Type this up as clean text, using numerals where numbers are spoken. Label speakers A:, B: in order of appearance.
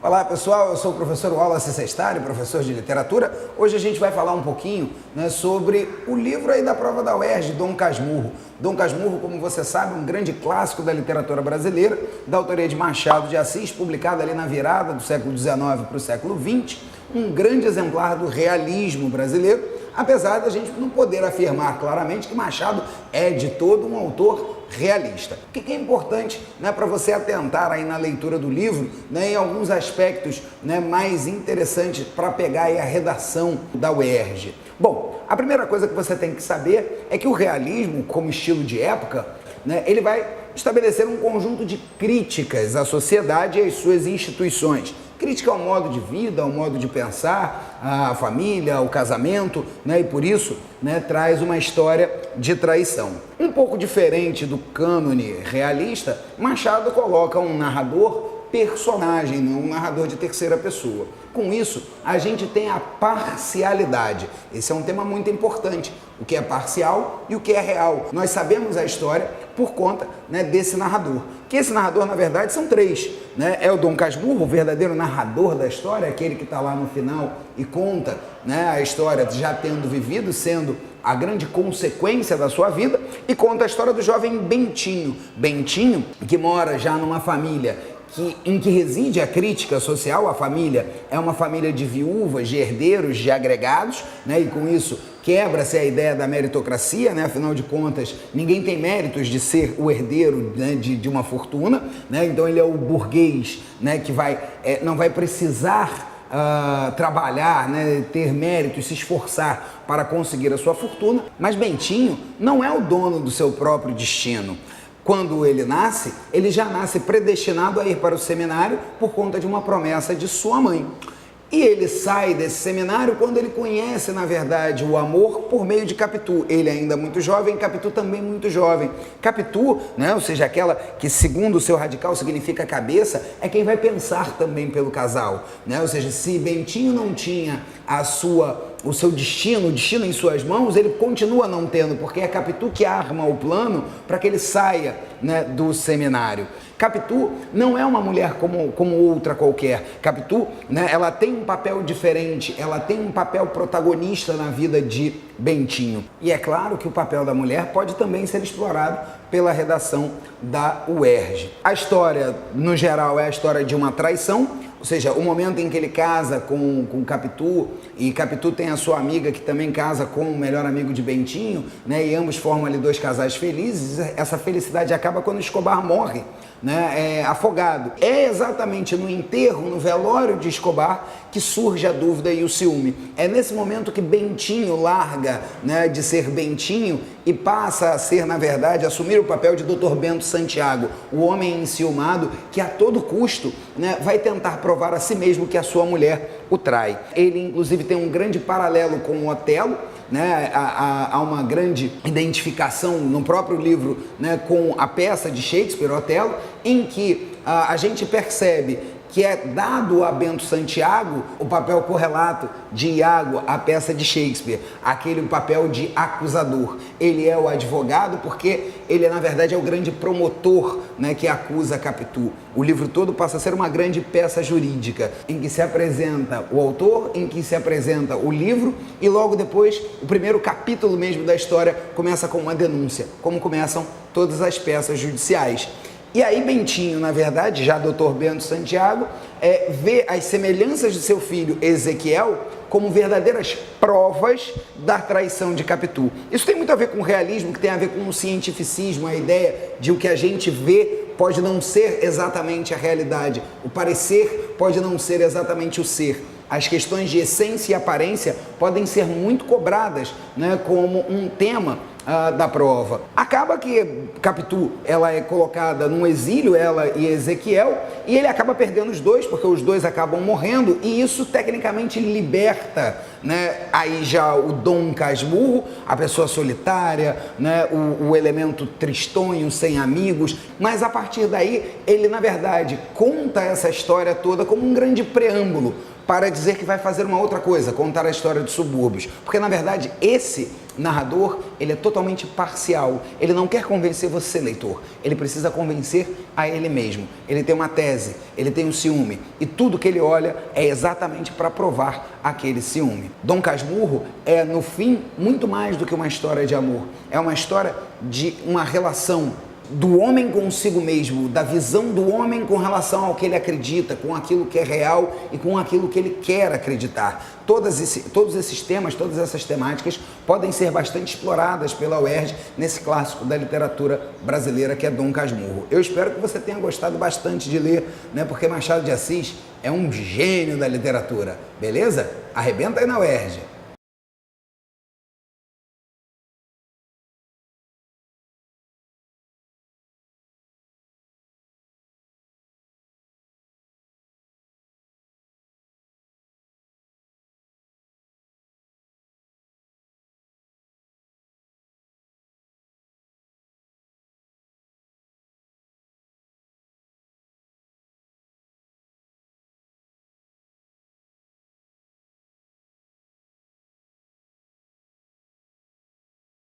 A: Olá pessoal, eu sou o professor Wallace Sestari, professor de literatura. Hoje a gente vai falar um pouquinho sobre o livro aí da prova da UERJ, Dom Casmurro. Dom Casmurro, como você sabe, um grande clássico da literatura brasileira, da autoria de Machado de Assis, publicado ali na virada do século XIX para o século XX, um grande exemplar do realismo brasileiro, apesar da gente não poder afirmar claramente que Machado é de todo um autor realista. O que é importante para você atentar aí na leitura do livro, em alguns aspectos mais interessantes para pegar aí a redação da UERJ? Bom, a primeira coisa que você tem que saber é que o realismo, como estilo de época, ele vai estabelecer um conjunto de críticas à sociedade e às suas instituições. Crítica ao modo de vida, ao modo de pensar, à família, ao casamento, e por isso traz uma história de traição. Um pouco diferente do cânone realista, Machado coloca um narrador personagem, um narrador de terceira pessoa. Com isso, a gente tem a parcialidade. Esse é um tema muito importante. O que é parcial e o que é real. Nós sabemos a história por conta desse narrador. Que esse narrador, na verdade, são três. É o Dom Casmurro, o verdadeiro narrador da história, aquele que está lá no final e conta a história já tendo vivido, sendo a grande consequência da sua vida, e conta a história do jovem Bentinho. Bentinho, que mora já numa família em que reside a crítica social. A família é uma família de viúvas, de herdeiros, de agregados, e com isso quebra-se a ideia da meritocracia, afinal de contas, ninguém tem méritos de ser o herdeiro de uma fortuna, então ele é o burguês que não vai precisar trabalhar, ter méritos, se esforçar para conseguir a sua fortuna. Mas Bentinho não é o dono do seu próprio destino. Quando ele nasce, ele já nasce predestinado a ir para o seminário por conta de uma promessa de sua mãe. E ele sai desse seminário quando ele conhece, na verdade, o amor por meio de Capitu. Ele ainda muito jovem, Capitu também muito jovem. Capitu, ou seja, aquela que, segundo o seu radical, significa cabeça, é quem vai pensar também pelo casal. Ou seja, se Bentinho não tinha o seu destino, o destino em suas mãos, ele continua não tendo, porque é Capitu que arma o plano para que ele saia do seminário. Capitu não é uma mulher como outra qualquer. Capitu, ela tem um papel diferente, ela tem um papel protagonista na vida de Bentinho. E é claro que o papel da mulher pode também ser explorado pela redação da UERJ. A história, no geral, é a história de uma traição, ou seja, o momento em que ele casa com Capitu, e Capitu tem a sua amiga que também casa com o melhor amigo de Bentinho, e ambos formam ali dois casais felizes. Essa felicidade acaba quando Escobar morre, afogado. É exatamente no enterro, no velório de Escobar, que surge a dúvida e o ciúme. É nesse momento que Bentinho larga de ser Bentinho e passa a ser, na verdade, assumir o papel de Dr. Bento Santiago, o homem enciumado que a todo custo vai tentar provar a si mesmo que a sua mulher o trai. Ele, inclusive, tem um grande paralelo com o Otelo. Há uma grande identificação no próprio livro com a peça de Shakespeare, Otelo, em que a gente percebe que é dado a Bento Santiago o papel correlato de Iago, a peça de Shakespeare, aquele papel de acusador. Ele é o advogado porque ele, na verdade, é o grande promotor que acusa Capitu. O livro todo passa a ser uma grande peça jurídica, em que se apresenta o autor, em que se apresenta o livro, e logo depois, o primeiro capítulo mesmo da história começa com uma denúncia, como começam todas as peças judiciais. E aí Bentinho, na verdade, já Dr. Bento Santiago, vê as semelhanças de seu filho Ezequiel como verdadeiras provas da traição de Capitu. Isso tem muito a ver com o realismo, que tem a ver com o cientificismo, a ideia de o que a gente vê pode não ser exatamente a realidade, o parecer pode não ser exatamente o ser. As questões de essência e aparência podem ser muito cobradas como um tema da prova. Acaba que Capitu, ela é colocada num exílio, ela e Ezequiel, e ele acaba perdendo os dois, porque os dois acabam morrendo, e isso tecnicamente liberta aí já o Dom Casmurro, a pessoa solitária, o elemento tristonho, sem amigos. Mas a partir daí, ele, na verdade, conta essa história toda como um grande preâmbulo para dizer que vai fazer uma outra coisa, contar a história dos subúrbios. Porque, na verdade, esse narrador, ele é totalmente parcial. Ele não quer convencer você, leitor. Ele precisa convencer a ele mesmo. Ele tem uma tese, ele tem um ciúme. E tudo que ele olha é exatamente para provar aquele ciúme. Dom Casmurro é, no fim, muito mais do que uma história de amor. É uma história de uma relação do homem consigo mesmo, da visão do homem com relação ao que ele acredita, com aquilo que é real e com aquilo que ele quer acreditar. Todos esses temas, todas essas temáticas podem ser bastante exploradas pela UERJ nesse clássico da literatura brasileira que é Dom Casmurro. Eu espero que você tenha gostado bastante de ler, né? Porque Machado de Assis é um gênio da literatura, beleza? Arrebenta aí na UERJ!